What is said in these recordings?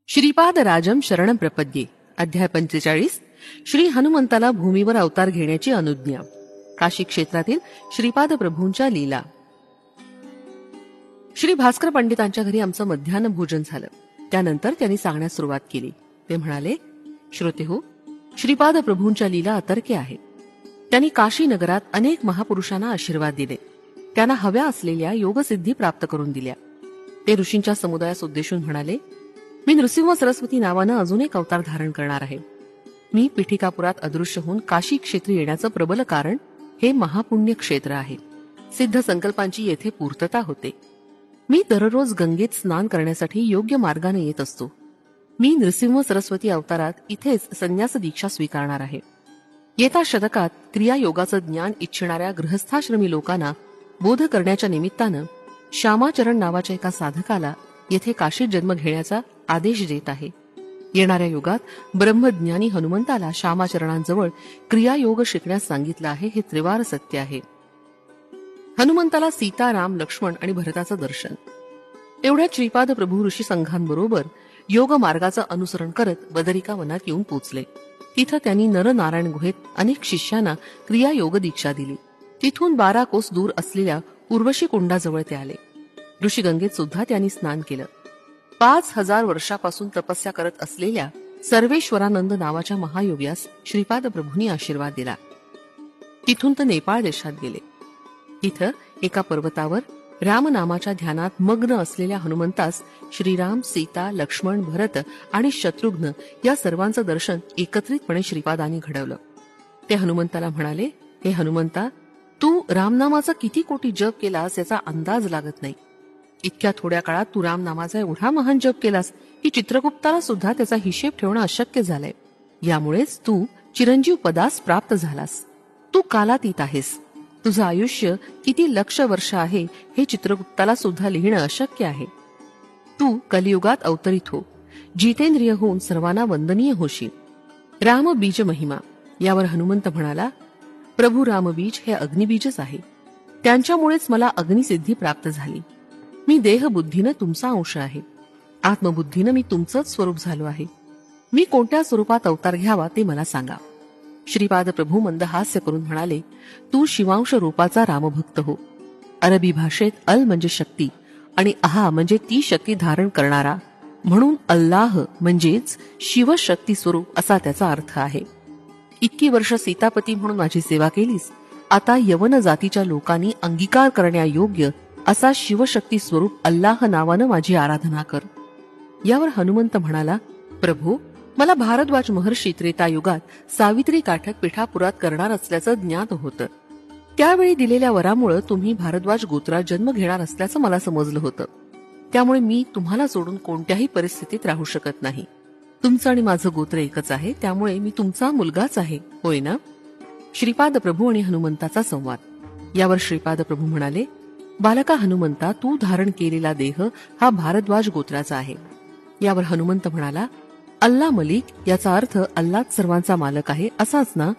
श्रीपाद राजम शरण प्रपद्ये अध्याय 45 श्री हनुमंताला भूमीवर अवतार घेण्याची अनुज्ञा. काशी क्षेत्रातील श्रीपाद प्रभूंच्या लीला. श्री भास्कर पंडितांच्या घरी आमचं मध्यान्ह भोजन झालं. त्यानंतर त्यांनी सांगण्यास सुरुवात केली. ते म्हणाले, श्रोतेहो, श्रीपाद प्रभूंच्या लीला अतर्क्य आहेत. त्यांनी काशी नगरात अनेक महापुरुषांना आशीर्वाद दिले. त्यांना हव्या असलेल्या योगसिद्धी प्राप्त करून दिल्या. ते ऋषींच्या समुदायास उद्देशून म्हणाले, मी नृसिंह सरस्वती नावानं अजून एक अवतार धारण करणार आहे. मी पिठिकापुरात अदृश्य होऊन काशी क्षेत्री येण्याचं प्रबल कारण हे महापुण्य क्षेत्र आहे. सिद्ध संकल्पांची येथे पूर्तता होते. मी दररोज गंगेत स्नान करण्यासाठी योग्य मार्गाने येत असतो. मी नृसिंह सरस्वती अवतारात इथेच संन्यास दीक्षा स्वीकारणार आहे. येत्या शतकात क्रियायोगाचं ज्ञान इच्छिणाऱ्या गृहस्थाश्रमी लोकांना बोध करण्याच्या निमित्तानं श्यामाचरण नावाच्या एका साधकाला येथे काशीत जन्म घेण्याचा आदेश देत आहे. येणाऱ्या युगात ब्रह्मज्ञानी हनुमंताला श्यामाचरणांजवळ क्रियायोग शिकण्यास सांगितलं आहे. हे त्रिवार सत्य आहे. हनुमंताला सीता, राम, लक्ष्मण आणि भरताचं दर्शन. एवढ्या श्रीपाद प्रभू ऋषी संघांबरोबर योग मार्गाचं अनुसरण करत बदरिका वनात येऊन पोचले. तिथं त्यांनी नरनारायण गुहेत अनेक शिष्यांना क्रियायोग दीक्षा दिली. तिथून 12 कोस दूर असलेल्या उर्वशी कुंडाजवळ ते आले. ऋषीगंगेत सुद्धा त्यांनी स्नान केलं. 5000 वर्षापासून तपस्या करत असलेल्या सर्वेश्वरानंद नावाच्या महायोग्यास श्रीपाद प्रभूंनी आशीर्वाद दिला. तिथून ते नेपाळ देशात गेले. तिथं एका पर्वतावर राम नामाच्या ध्यानात मग्न असलेल्या हनुमंतास श्रीराम, सीता, लक्ष्मण, भरत आणि शत्रुघ्न या सर्वांचं दर्शन एकत्रितपणे श्रीपादांनी घडवलं. ते हनुमंताला म्हणाले, हे हनुमंता, तू रामनामाचा किती कोटी जप केलास याचा अंदाज लागत नाही. इतक्या थोड्या काळात तू रामनामाचा एवढा महान जप केलास की चित्रगुप्ताला सुद्धा त्याचा हिशेब ठेवणं अशक्य झालंय. यामुळेच तू चिरंजीव पदास प्राप्त झालास. तू कालातीत आहेस. तुझं आयुष्य किती लक्ष वर्ष आहे हे चित्रगुप्ताला सुद्धा लिहिणं अशक्य आहे. तू कलियुगात अवतरित हो. जितेंद्रिय होऊन सर्वांना वंदनीय होशील. रामबीज महिमा. यावर हनुमंत म्हणाला, प्रभू रामबीज हे अग्निबीजच आहे. त्यांच्यामुळेच मला अग्निसिद्धी प्राप्त झाली. मी देहबुद्धीनं तुमचा अंश आहे. आत्मबुद्धीनं मी तुमचंच स्वरूप झालो आहे. मी कोणत्या स्वरूपात अवतार घ्यावा ते मला सांगा. श्रीपाद प्रभू मंद हास्य करून म्हणाले, तू शिवांश रूपाचा रामभक्त हो. अरबी भाषेत अल म्हणजे शक्ती आणि अहा म्हणजे ती शक्ती धारण करणारा, म्हणून अल्लाह म्हणजेच शिवशक्ती स्वरूप असा त्याचा अर्थ आहे. इतकी वर्ष सीतापती म्हणून माझी सेवा केलीस. आता यवन जातीच्या लोकांनी अंगीकार करण्यायोग्य असा शिवशक्ती स्वरूप अल्लाह नावानं माझी आराधना कर. यावर हनुमंत म्हणाला, प्रभू, मला भारद्वाज महर्षी त्रेतायुगात सावित्री काठक पिठापुरात करणार असल्याचं ज्ञात होतं. त्यावेळी दिलेल्या वरामुळे तुम्ही भारद्वाज गोत्रात जन्म घेणार असल्याचं मला समजलं होतं. त्यामुळे मी तुम्हाला सोडून कोणत्याही परिस्थितीत राहू शकत नाही. तुमचं आणि माझं गोत्र एकच आहे, त्यामुळे मी तुमचा मुलगाच आहे, होय ना? श्रीपाद प्रभू आणि हनुमंताचा संवाद. यावर श्रीपाद प्रभू म्हणाले, बालका हनुमंता, तू धारण केलेला देह हा भारद्वाज गोत्राचा आहे. यावर हनुमंत म्हणाला, अल्ला मलिक याचा अर्थ अल्लाच सर्वांचा मालक आहे असाच ना?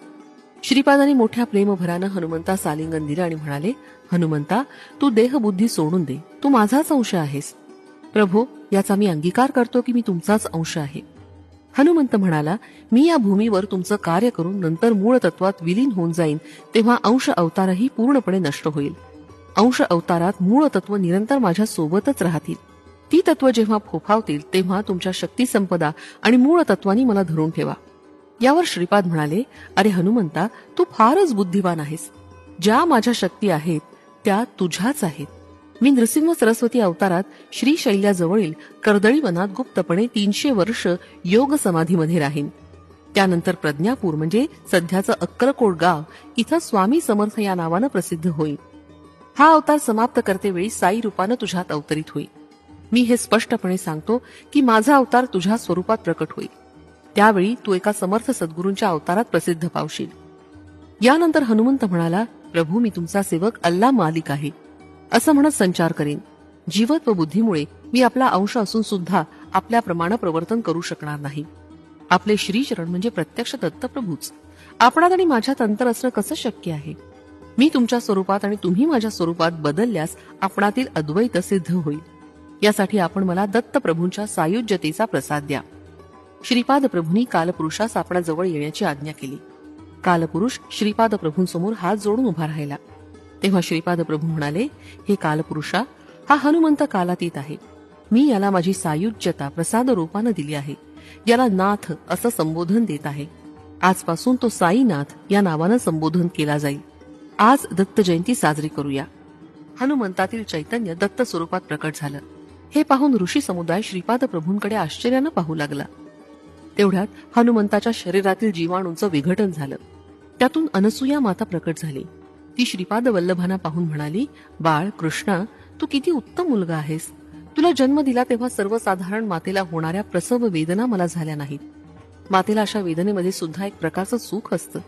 श्रीपादांनी मोठ्या प्रेमभरानं हनुमंतास आलिंगन दिलं आणि म्हणाले, हनुमंता, तू देहबुद्धी सोडून दे. तू माझाच अंश आहेस. प्रभो, याचा मी अंगीकार करतो की मी तुमचाच अंश आहे. हनुमंत म्हणाला, मी या भूमीवर तुमचं कार्य करून नंतर मूळ तत्वात विलीन होऊन जाईन, तेव्हा अंश अवतारही पूर्णपणे नष्ट होईल. अंश अवतारात मूळ तत्व निरंतर माझ्या सोबतच राहतील. ती तत्व जेव्हा फोफावतील तेव्हा तुमच्या शक्ती संपदा आणि मूळ तत्वानी मला धरून ठेवा. यावर श्रीपाद म्हणाले, अरे हनुमंता, तू फारच बुद्धिवान आहेस. ज्या माझ्या शक्ती आहेत त्या तुझ्याच आहेत. मी नृसिंह सरस्वती अवतारात श्रीशैल्याजवळील कर्दळी वनात गुप्तपणे 300 वर्ष योग समाधीमध्ये राहीन. त्यानंतर प्रज्ञापूर म्हणजे सध्याचं अक्कलकोट गाव इथं स्वामी समर्थ या नावानं प्रसिद्ध होईल. हा अवतार समाप्त करतेवेळी साई रूपानं तुझ्यात अवतरित होईल. मी हे स्पष्टपणे सांगतो की माझा अवतार तुझ्या स्वरूपात प्रकट होईल. त्यावेळी तू एका समर्थ सद्गुरूंच्या अवतारात प्रसिद्ध पावशील. यानंतर हनुमंत म्हणाला, प्रभू, मी तुमचा सेवक अल्ला मालिक आहे असं म्हणत संचार करीन. जीवत्व बुद्धीमुळे मी आपला अंश असून सुद्धा आपल्याप्रमाणे प्रवर्तन करू शकणार नाही. आपले श्रीचरण म्हणजे प्रत्यक्ष दत्तप्रभूच. आपणात आणि माझ्यात अंतर असणं कसं शक्य आहे? मी तुमच्या स्वरूपात आणि तुम्ही माझ्या स्वरूपात बदलल्यास आपणातील अद्वैत सिद्ध होईल. यासाठी आपण मला दत्तप्रभूंच्या सायुज्यतेचा प्रसाद द्या. श्रीपाद प्रभूंनी कालपुरुषास आपणाजवळ येण्याची आज्ञा केली. कालपुरुष श्रीपाद प्रभूंसमोर हात जोडून उभा राहिला. तेव्हा श्रीपाद प्रभू म्हणाले, हे कालपुरुषा, हा हनुमंत कालातीत आहे. मी याला माझी सायुज्यता प्रसाद रूपानं दिली आहे. याला नाथ असं संबोधन देत आहे. आजपासून तो साईनाथ या नावानं संबोधन केला जाईल. आज दत्त जयंती साजरी करूया. हनुमंतातील चैतन्य दत्त स्वरूपात प्रकट झालं. हे पाहून ऋषी समुदाय श्रीपाद प्रभूंकडे आश्चर्यानं पाहू लागला. तेवढ्यात हनुमंताच्या शरीरातील जीवाणूंचं विघटन झालं. त्यातून अनसूया माता प्रकट झाली. ती श्रीपाद वल्लभांना पाहून म्हणाली, बाळ कृष्णा, तू किती उत्तम मुलगा आहेस. तुला जन्म दिला तेव्हा सर्वसाधारण मातेला होणाऱ्या प्रसव वेदना मला झाल्या नाहीत. मातेला अशा वेदनेमध्ये सुद्धा एक प्रकारचं सुख असतं.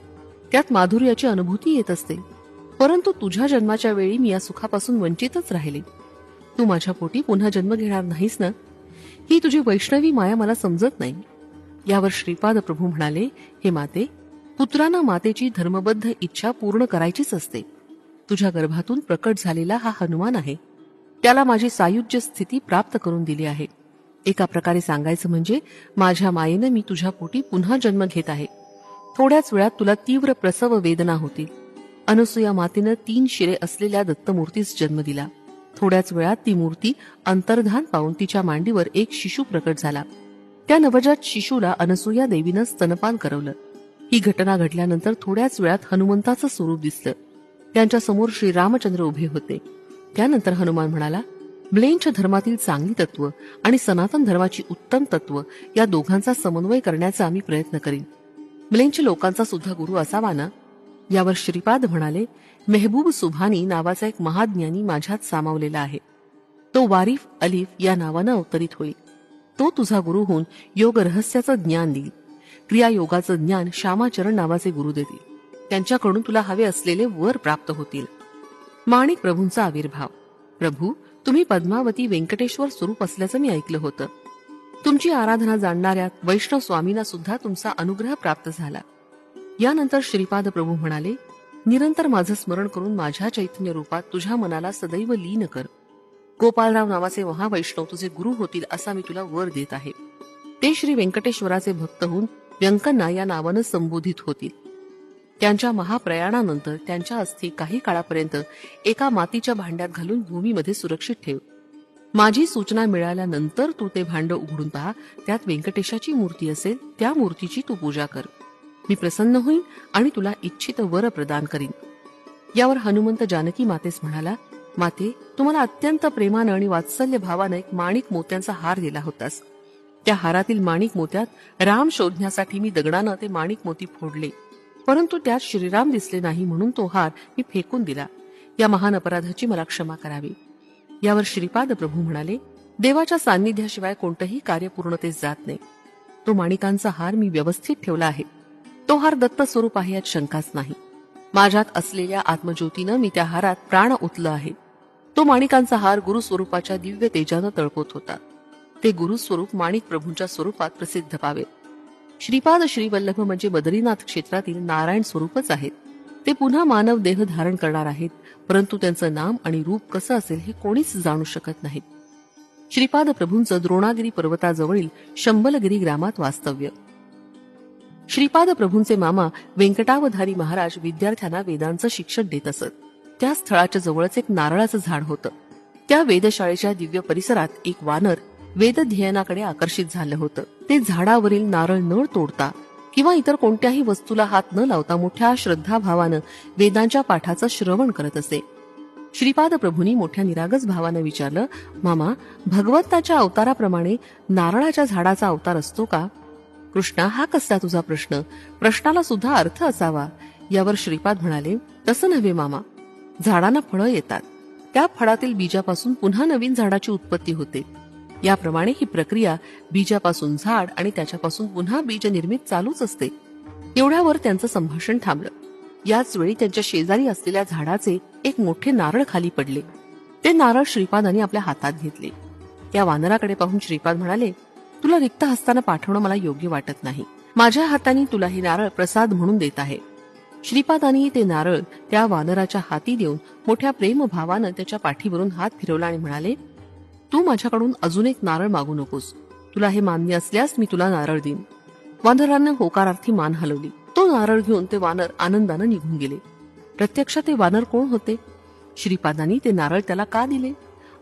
त्यात माधुर्याची अनुभूती येत असते. परंतु तुझ्या जन्माच्या वेळी मी या सुखापासून वंचितच राहिले. तू माझ्या पोटी पुन्हा जन्म घेणार नाहीस ना? ही तुझी वैष्णवी माया मला समजत नाही. यावर श्रीपाद प्रभू म्हणाले, हे माते, पुत्रांना मातेची धर्मबद्ध इच्छा पूर्ण करायचीच असते. तुझ्या गर्भातून प्रकट झालेला हा हनुमान आहे. त्याला माझी सायुज्य स्थिती प्राप्त करून दिली आहे. एका प्रकारे सांगायचं म्हणजे माझ्या मायेनं मी तुझ्या पोटी पुन्हा जन्म घेत आहे. थोड्याच वेळात तुला तीव्र प्रसव वेदना होतील. अनसूया मातेनं 3 शिरे असलेल्या दत्तमूर्तीस जन्म दिला. थोड्याच वेळात ती मूर्ती अंतर्धान पावून तिच्या मांडीवर एक शिशु प्रकट झाला. त्या नवजात शिशूला अनसूया देवीनं स्तनपान करवलं. ही घटना घडल्यानंतर थोड्याच वेळात हनुमंताचं स्वरूप दिसलं. त्यांच्या समोर श्रीरामचंद्र उभे होते. त्यानंतर हनुमान म्हणाला, म्लेंछ धर्मातील चांगली तत्व आणि सनातन धर्माची उत्तम तत्व या दोघांचा समन्वय करण्याचा आम्ही प्रयत्न करीन. म्लेंछ लोकांचा सुद्धा गुरु असावा ना? यावर श्रीपाद म्हणाले, मेहबूब सुभानी नावाचा एक महाज्ञानी माझ्यात सामावलेला आहे. तो वारिफ अलिफ या नावानं अवतरित होईल. तो तुझा गुरु होऊन योग रहस्याचं ज्ञान देईल. क्रियायोगाचं ज्ञान श्यामाचरण नावाचे गुरु देतील. त्यांच्याकडून तुला हवे असलेले वर प्राप्त होतील. माणिक प्रभूंचा आविर्भाव. प्रभू, तुम्ही पद्मावती व्यंकटेश्वर स्वरूप असल्याचं मी ऐकलं होतं. तुमची आराधना जाणणाऱ्या वैष्णव स्वामींना सुद्धा तुमचा अनुग्रह प्राप्त झाला. यानंतर श्रीपाद प्रभू म्हणाले, निरंतर माझं स्मरण करून माझ्या चैतन्य रूपात तुझ्या मनाला सदैव लीन कर. गोपालराव नावाचे महावैष्णव तुझे गुरु होतील असा मी तुला वर देत आहे. ते श्री व्यंकटेश्वराचे भक्त होऊन व्यंकन्ना या नावानं संबोधित होतील. त्यांच्या महाप्रयाणानंतर त्यांच्या अस्थी काही काळापर्यंत एका मातीच्या भांड्यात घालून भूमीमध्ये सुरक्षित ठेव. माझी सूचना मिळाल्यानंतर तू ते भांड उघडून पहा. त्यात व्यंकटेशाची मूर्ती असेल. त्या मूर्तीची तू पूजा कर. मी प्रसन्न होईन आणि तुला इच्छित वर प्रदान करीन. यावर हनुमंत जानकी मातेस म्हणाला, माते, तुम्हाला अत्यंत प्रेमानं आणि वात्सल्य भावानं एक माणिक मोत्यांचा हार दिला होतास. त्या हारातील माणिक मोत्यात राम शोधण्यासाठी मी दगडानं ते माणिक मोती फोडले. परंतु त्यात श्रीराम दिसले नाही म्हणून तो हार मी फेकून दिला. या महान अपराधाची मला क्षमा करावी. यावर श्रीपाद प्रभू म्हणाले, देवाच्या सान्निध्याशिवाय कोणतंही कार्य पूर्णतेस जात नाही. तो माणिकांचा हार मी व्यवस्थित ठेवला आहे. तो हार दत्त स्वरूप आहे यात शंकाच नाही. माझ्यात असलेल्या आत्मज्योतीनं मी त्या हारात प्राण ओतलं आहे. तो माणिकांचा हार गुरुस्वरूपाच्या दिव्य तेजानं तळपत होता. ते गुरुस्वरूप माणिक प्रभूंच्या स्वरूपात प्रसिद्ध पावे. श्रीपाद श्रीवल्लभ म्हणजे बद्रीनाथ क्षेत्रातील नारायण स्वरूपच आहेत. ते पुन्हा मानव देह धारण करणार आहेत. परंतु त्यांचं नाम आणि रूप कसं असेल हे कोणीच जाणू शकत नाहीत. श्रीपाद प्रभूंचं द्रोणागिरी पर्वताजवळील शंबलगिरी ग्रामात वास्तव्य. श्रीपाद प्रभूंचे मामा व्यंकटावधारी महाराज विद्यार्थ्यांना वेदांचं शिक्षण देत असत. त्या स्थळाच्या जवळच एक नारळाचं झाड होतं. त्या वेधशाळेच्या दिव्य परिसरात एक वानर वेदध्ययनाकडे आकर्षित झालं होतं. ते झाडावरील नारळ न तोडता किंवा इतर कोणत्याही वस्तूला हात न लावता मोठ्या श्रद्धाभावानं वेदांच्या पाठाचं श्रवण करत असे. श्रीपाद प्रभूंनी मोठ्या निरागस भावानं विचारलं, मामा, भगवंताच्या अवताराप्रमाणे नारळाच्या झाडाचा अवतार असतो का? कृष्णा, हा कसला तुझा प्रश्न? प्रश्नाला सुद्धा अर्थ असावा. यावर श्रीपाद म्हणाले, तसं नव्हे मामा. झाडांना फळं येतात. त्या फळातील बीजापासून पुन्हा नवीन झाडाची उत्पत्ती होते. याप्रमाणे ही प्रक्रिया बीजापासून झाड आणि त्याच्यापासून पुन्हा बीज निर्मित चालूच असते. एवढ्यावर त्यांचं संभाषण थांबलं. याच वेळी त्यांच्या शेजारी असलेल्या झाडाचे एक मोठे नारळ खाली पडले. ते नारळ श्रीपादांनी आपल्या हातात घेतले. त्या वानराकडे पाहून श्रीपाद म्हणाले, तुला रिक्त हस्तानं पाठवणं मला योग्य वाटत नाही. माझ्या हाताने तुला हे नारळ प्रसाद म्हणून देत आहे. श्रीपादांनी ते नारळ त्या वानराच्या हाती देऊन मोठ्या प्रेमभावानं त्याच्या पाठीवरून हात फिरवला आणि म्हणाले, तू माझ्याकडून अजून एक नारळ मागू नकोस. तुला हे मान्य असल्यास मी तुला नारळ देईन. वानरानं होकारार्थी मान हलवली. तो नारळ घेऊन ते वानर आनंदानं निघून गेले. प्रत्यक्षात ते वानर कोण होते? श्रीपादांनी ते नारळ त्याला का दिले?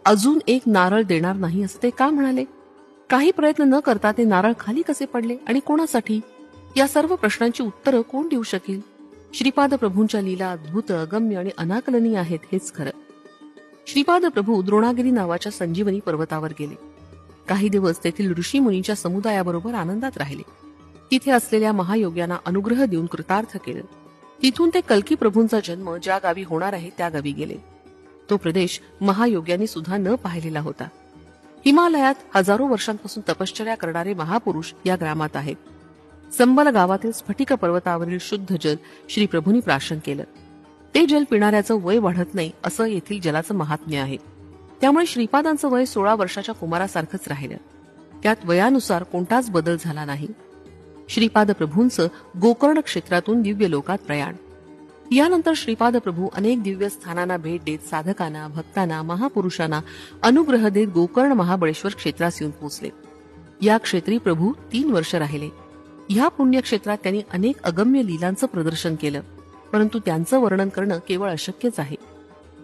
अजून एक नारळ देणार नाही असं ते का म्हणाले? काही प्रयत्न न करता ते नारळ खाली कसे पडले आणि कोणासाठी? या सर्व प्रश्नांची उत्तरं कोण देऊ शकेल? श्रीपाद प्रभूंच्या लीला अद्भुत, अगम्य आणि अनाकलनीय आहेत हेच खरं. श्रीपाद प्रभू द्रोणागिरी नावाच्या संजीवनी पर्वतावर गेले. काही दिवस तेथील ऋषी मुनींच्या समुदायाबरोबर आनंदात राहिले. तिथे असलेल्या महायोग्यांना अनुग्रह देऊन कृतार्थ केलं. तिथून ते कल्की प्रभूंचा जन्म ज्या गावी होणार आहे त्या गावी गेले. तो प्रदेश महायोग्यांनी सुद्धा न पाहिलेला होता. हिमालयात हजारो वर्षांपासून तपश्चर्या करणारे महापुरुष या ग्रामात आहेत. संबल गावातील स्फटिक पर्वतावरील शुद्ध जल श्री प्रभूंनी प्राशन केलं. ते जल पिणाऱ्याचं वय वाढत नाही असं येथील जलाचं महात्म्य आहे. त्यामुळे श्रीपादांचं वय 16 वर्षाच्या कुमारासारखंच राहिलं. त्यात वयानुसार कोणताच बदल झाला नाही. श्रीपाद प्रभूंचं गोकर्ण क्षेत्रातून दिव्य लोकात प्रयाण. यानंतर श्रीपाद प्रभू अनेक दिव्य स्थानांना भेट देत साधकांना, भक्तांना, महापुरुषांना अनुग्रह देत गोकर्ण महाबळेश्वर क्षेत्रास येऊन पोहोचले. या क्षेत्री प्रभू 3 वर्ष राहिले. ह्या पुण्यक्षेत्रात त्यांनी अनेक अगम्य लीलांचं प्रदर्शन केलं, परंतु त्यांचं वर्णन करणं केवळ अशक्यच आहे.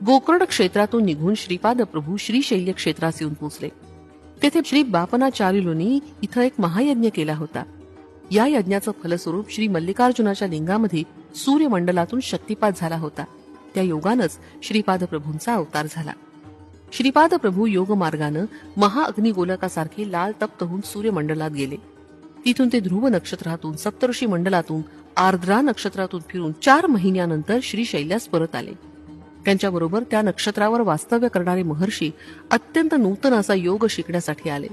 गोकर्ण क्षेत्रातून निघून श्रीपाद प्रभू श्रीशैल्य क्षेत्रास येऊन पोहोचले. तेथे श्री बापनाचार्युलोनी इथं एक महायज्ञ केला होता. या यज्ञाचं फलस्वरूप श्री मल्लिकार्जुनाच्या लिंगामध्ये सूर्यमंडलातून शक्तिपात झाला होता. त्या योगानंच श्रीपाद प्रभूंचा अवतार झाला. श्रीपाद प्रभू योगमार्गानं महाअग्निगोलकासारखे लाल तप्त होऊन सूर्यमंडलात गेले. तिथून ते ध्रुव नक्षत्रातून, सप्तऋषी मंडलातून, आर्द्रा नक्षत्रातून फिरून 4 महिन्यानंतर श्रीशैल्यास परत आले. त्यांच्याबरोबर त्या नक्षत्रावर वास्तव्य करणारे महर्षी अत्यंत नूतन असा योग शिकण्यासाठी आले.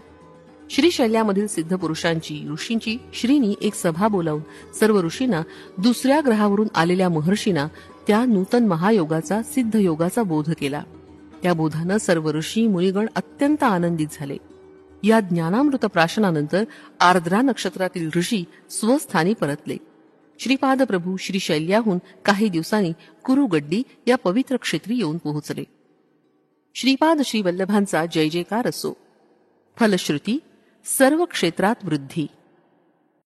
श्रीशैल्यामधील सिद्ध पुरुषांची, ऋषींची श्रीनी एक सभा बोलावून सर्व ऋषींना, दुसऱ्या ग्रहावरून आलेल्या महर्षींना त्या नूतन महायोगाचा, सिद्ध योगाचा बोध केला. त्या बोधानं सर्व ऋषी मुनिगण अत्यंत आनंदित झाले. या ज्ञानामृत प्राशनानंतर आर्द्रा नक्षत्रातील ऋषी स्वस्थानी परतले. श्रीपाद प्रभू श्रीशैल्याहून काही दिवसांनी कुरुगड्डी या पवित्र क्षेत्री येऊन पोहोचले. श्रीपाद श्रीवल्लभांचा जय जयकार असो. फलश्रुती सर्व क्षेत्रात वृद्धी.